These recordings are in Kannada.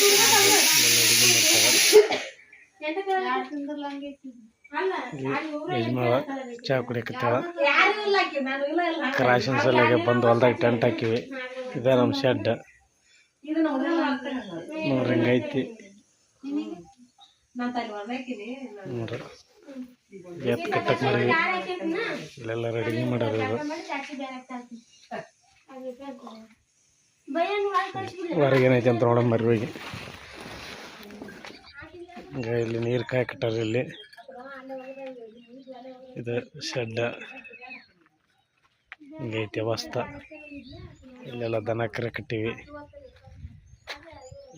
ಅಡುಗೆ ಮಾಡ್ತಾರೆ. ಯಜಮಾನ ಚಹಾ ಕುಡಿಯಕತ್ತಾಳ. ಕ್ರಾಶಿನ ಸಲುವಾಗಿ ಬಂದು ಹೊಲ್ದಾಗ ಟೆಂಟ್ ಹಾಕಿವಿ. ಇದ ನಮ್ಮ ಶೆಡ್ ನೋಡ್ರಿ, ಹಿಂಗೈತಿ ನೋಡ್ರಿ. ಎತ್ತು ಕಟ್ಟಕ್ ಮಾಡಿವಿ. ಇಲ್ಲೆಲ್ಲ ರೆಡಿ ಮಾಡೋದು. ಹೊರಗೇನೈತಿ ಅಂತ ನೋಡೋಣ ಬರ್ರಿ ಹೋಗಿ. ಈಗ ಇಲ್ಲಿ ನೀರು ಕಾಯಕಟ್ಟಾರ. ಇಲ್ಲಿ ಇದು ಶೆಡ್ ಹಿಂಗೈತಿ ಅವಸ್ಥ. ಇಲ್ಲೆಲ್ಲ ದನ ಕರೆ ಕಟ್ಟಿವಿ.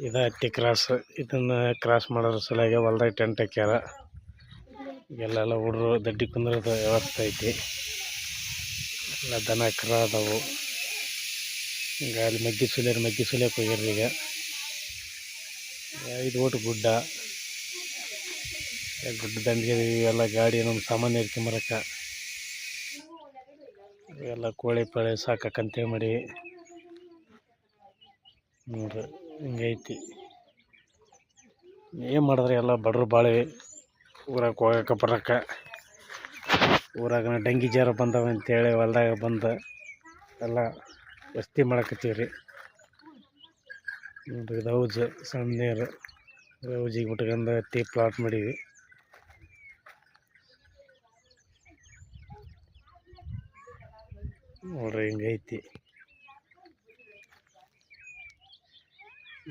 ಇದು ಹತ್ತಿ ಕ್ರಾಸ್. ಇದನ್ನ ಕ್ರಾಸ್ ಮಾಡೋದ್ರ ಸಲುವಾಗಿ ಹೊಲ್ದಾಗ ಟೆಂಟ್ ಹಾಕ್ಯಾರ. ಇಲ್ಲೆಲ್ಲ ಹುಡ್ರು ದಡ್ಡಿ ಕುಂದ್ರದ ವ್ಯವಸ್ಥೆ ಐತಿ. ಎಲ್ಲ ದನ ಕರ ಅದಾವು. ಈಗ ಅಲ್ಲಿ ಮಗ್ಗಿ ಸುಲಿಯಕ್ಕೆ ಹೋಗ್ಯಾರ. ಈಗ ಇದು ಒಟ್ಟು ಗುಡ್ಡ ದಂಡಿಗೆ ಇವೆಲ್ಲ ಗಾಡಿ ನಮ್ಮ ಸಾಮಾನ್ಯ ಇರ್ಕೊಂಬರಕ್ಕ ಇವೆಲ್ಲ ಕೋಳಿ ಪಾಳಿ ಸಾಕಂತೇಳಿ ಮಾಡಿ ನೋಡ್ರಿ, ಹಿಂಗೈತಿ. ಏನು ಮಾಡಿದ್ರೆ ಎಲ್ಲ ಬಡ್ರು ಬಾಳೆ ಊರಾಗ ಹೋಗಕ್ಕೆ ಬರಕ್ಕೆ. ಊರಾಗ ಡೆಂಗಿ ಜ್ವರ ಬಂದವ ಅಂತೇಳಿ ಹೊಲ್ದಾಗ ಬಂದು ಎಲ್ಲ ವಸ್ತಿ ಮಾಡಕತ್ತೀವಿ ರೀ. ನೋಡ್ರಿ, ಇದು ಹೌಜ್ ಸಣ್ಣ ನೀರು. ಹೌಜಿಗೆ ಬಿಟ್ಕೊಂಡು ಹತ್ತಿ ಪ್ಲಾಟ್ ಮಾಡೀವಿ. ನೋಡ್ರಿ, ಹಿಂಗೈತಿ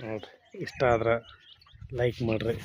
ನೋಡ್ರಿ. ಇಷ್ಟ ಆದ್ರೆ ಲೈಕ್ ಮಾಡಿರಿ.